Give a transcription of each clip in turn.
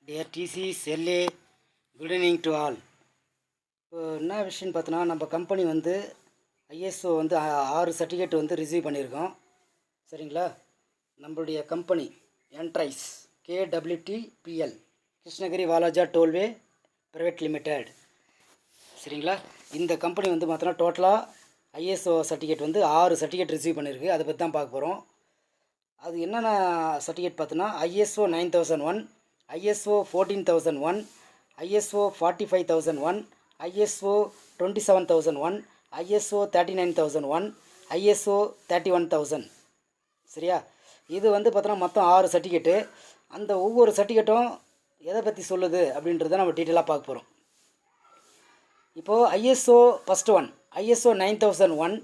Dear TCs, LA, good evening to all. இப்போ என்ன விஷயம்னு பார்த்தோன்னா, நம்ம கம்பெனி வந்து ஐஎஸ்ஓ வந்து 6 சர்டிஃபிகேட் வந்து ரிசீவ் பண்ணியிருக்கோம். சரிங்களா? நம்மளுடைய கம்பெனி என்ட்ரைஸ் KWTPL Krishnagiri Walajah tollway private limited. சரிங்களா? இந்த கம்பெனி வந்து பார்த்தோன்னா டோட்டலாக ஐஎஸ்ஓ சர்டிஃபிகேட் வந்து 6 சர்டிஃபிகேட் ரிசீவ் பண்ணியிருக்கு. அதை பற்றி தான் பார்க்க போகிறோம். அது என்னென்ன சர்டிஃபிகேட் பார்த்தோன்னா, ISO 9001, ISO 14001, ISO 45001, ISO 27001, ISO 39001, ISO 31000. சரியா? இது வந்து பார்த்தோன்னா மொத்தம் 6 சர்டிஃபிகேட்டு. அந்த ஒவ்வொரு சர்டிஃபிகேட்டும் எதை பற்றி சொல்லுது அப்படின்றத நம்ம டீட்டெயிலாக பார்க்க போகிறோம். இப்போது ISO ஃபஸ்ட் ஒன் ISO 9001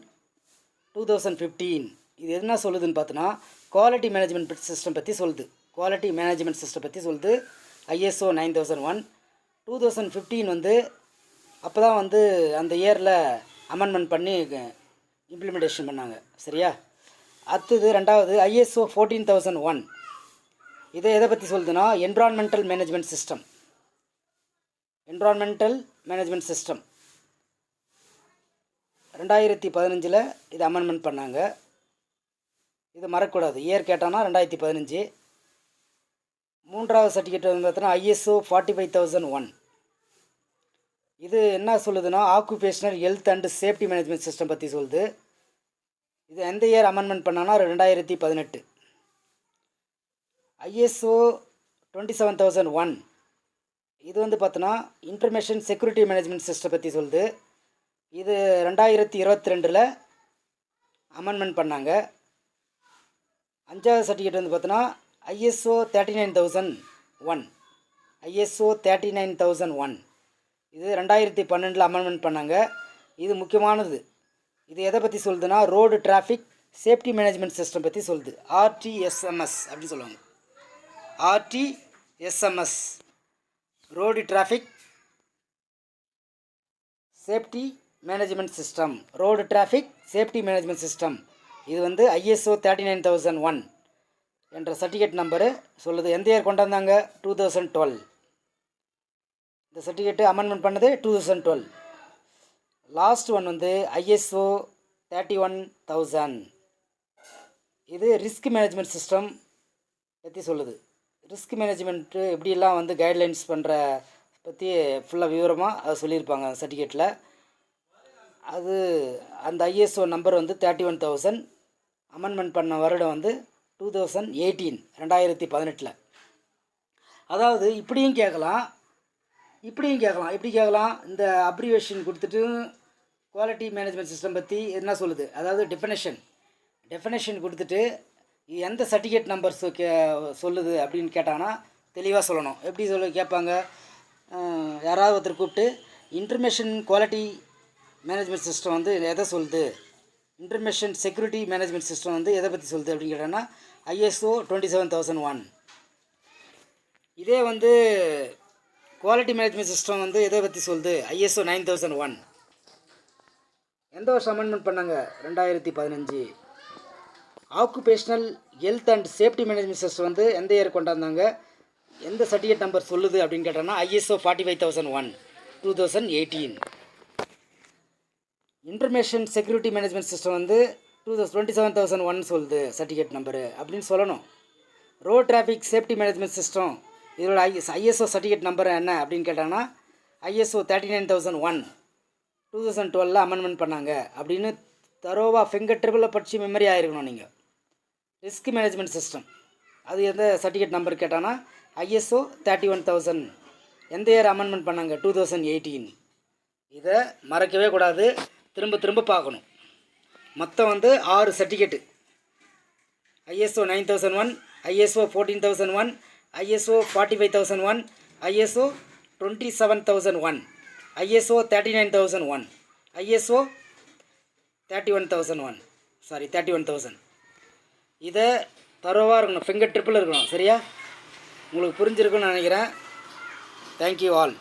2015. இது என்ன சொல்லுதுன்னு பார்த்தோன்னா, குவாலிட்டி மேனேஜ்மெண்ட் சிஸ்டம் பற்றி சொல்லுது. குவாலிட்டி மேனேஜ்மெண்ட் சிஸ்டம் பற்றி சொல்லுது ISO 9001. 2015 வந்து அப்போ தான் வந்து அந்த இயரில் அமெண்ட்மெண்ட் பண்ணி இம்ப்ளிமெண்டேஷன் பண்ணாங்க. சரியா? அடுத்தது ரெண்டாவது ISO 14001. இதை எதை பற்றி சொல்லுதுன்னா, environmental management system. Environmental management system 2015 இது அமெண்ட்மெண்ட் பண்ணாங்க. இது மறக்கக்கூடாது. இயர் கேட்டானா 2015. மூன்றாவது சர்டிஃபிகேட் வந்து பார்த்தோன்னா ISO 45001. இது என்ன சொல்லுதுன்னா, occupational health and safety management system பற்றி சொல்லுது. இது எந்த இயர் அமெண்ட்மெண்ட் பண்ணானா 2018. ISO 27001. இது வந்து பார்த்தோன்னா இன்ஃபர்மேஷன் செக்யூரிட்டி மேனேஜ்மெண்ட் சிஸ்டம் பற்றி சொல்லுது. இது 2022 அமெண்ட்மெண்ட் பண்ணாங்க. அஞ்சாவது சர்டிஃபிகேட் வந்து பார்த்தோன்னா ISO 39001. ISO 39001. இது 2012 அமெண்ட்மெண்ட் பண்ணாங்க. இது முக்கியமானது. இது எதை பற்றி சொல்லுதுன்னா, road traffic safety management system பற்றி சொல்லுது. RTSMS அப்படின்னு சொல்லுவாங்க. RTSMS, road traffic safety management system. Road traffic safety management system. இது வந்து ISO 39001 என்ற சர்டிஃபிகேட் நம்பரு சொல்லுது. எந்த இயர் கொண்டு வந்தாங்க? 2012. இந்த சர்டிஃபிகேட்டு அமெண்ட்மெண்ட் பண்ணது 2012. லாஸ்ட் ஒன் வந்து ISO 31000. இது ரிஸ்க் மேனேஜ்மெண்ட் சிஸ்டம் பற்றி சொல்லுது. ரிஸ்க் மேனேஜ்மெண்ட்டு எப்படியெல்லாம் வந்து கைட்லைன்ஸ் பண்ணுற பற்றி ஃபுல்லாக விவரமாக அது சொல்லியிருப்பாங்க அந்த சர்டிஃபிகேட்டில். அது அந்த ISO நம்பர் வந்து 31000. அமெண்ட்மெண்ட் பண்ண வருடம் வந்து 2018, 2018. அதாவது இப்படியும் கேட்கலாம். எப்படி கேட்கலாம்? இந்த அப்ரிவேஷன் கொடுத்துட்டு குவாலிட்டி மேனேஜ்மெண்ட் சிஸ்டம் பற்றி என்ன சொல்லுது, அதாவது டெஃபினேஷன் கொடுத்துட்டு இது எந்த சர்டிஃபிகேட் நம்பர்ஸ் சொல்லுது அப்படின்னு கேட்டாங்கன்னா தெளிவாக சொல்லணும். எப்படி கேட்பாங்க, யாராவது ஒருத்தர் கூப்பிட்டு இன்ஃபர்மேஷன் குவாலிட்டி மேனேஜ்மெண்ட் சிஸ்டம் வந்து எதை சொல்லுது, இன்ஃபர்மேஷன் செக்யூரிட்டி மேனேஜ்மெண்ட் சிஸ்டம் வந்து எதை பற்றி சொல்லுது அப்படின்னு கேட்டாங்கன்னா ISO 27001. இதே வந்து குவாலிட்டி மேனேஜ்மெண்ட் சிஸ்டம் வந்து எதை பற்றி சொல்லுது, ISO 9001. எந்த வருஷம் அமெண்ட்மெண்ட் பண்ணாங்க? 2015. Occupational health and safety management system வந்து எந்த இயர் கொண்டாந்தாங்க, எந்த சர்டிஃபிகேட் நம்பர் சொல்லுது அப்படின்னு கேட்டோன்னா ISO 45001, 2018. Information security management system வந்து 27001 சொல்லுது சர்டிஃபிகேட் நம்பரு அப்படின்னு சொல்லணும். Road traffic safety management system இதோட ISO சர்டிஃபிகேட் நம்பர் என்ன அப்படின்னு கேட்டாங்கன்னா ISO 39001, 2012 அமெண்ட்மெண்ட் பண்ணாங்க அப்படின்னு தரோவா ஃபிங்கர் ட்ரிபிளில் படித்து மெமரி ஆகிருக்கணும் நீங்கள். ரிஸ்க் மேனேஜ்மெண்ட் சிஸ்டம் அது எந்த சர்டிஃபிகேட் நம்பர் கேட்டாங்கன்னா ISO 31000. எந்த இயர் அமெண்ட்மெண்ட் பண்ணாங்க? 2018. இதை மறக்கவே கூடாது, திரும்ப பார்க்கணும். மொத்தம் வந்து 6 certificate. ISO 9001, ISO 14001, ISO 45001, ISO 27001, ISO 39001, ISO 31000. இதை தரோவாக இருக்கணும், ஃபிங்கர் ட்ரிப்பில் இருக்கணும். சரியா? உங்களுக்கு புரிஞ்சிருக்குன்னு நினைக்கிறேன். Thank you all.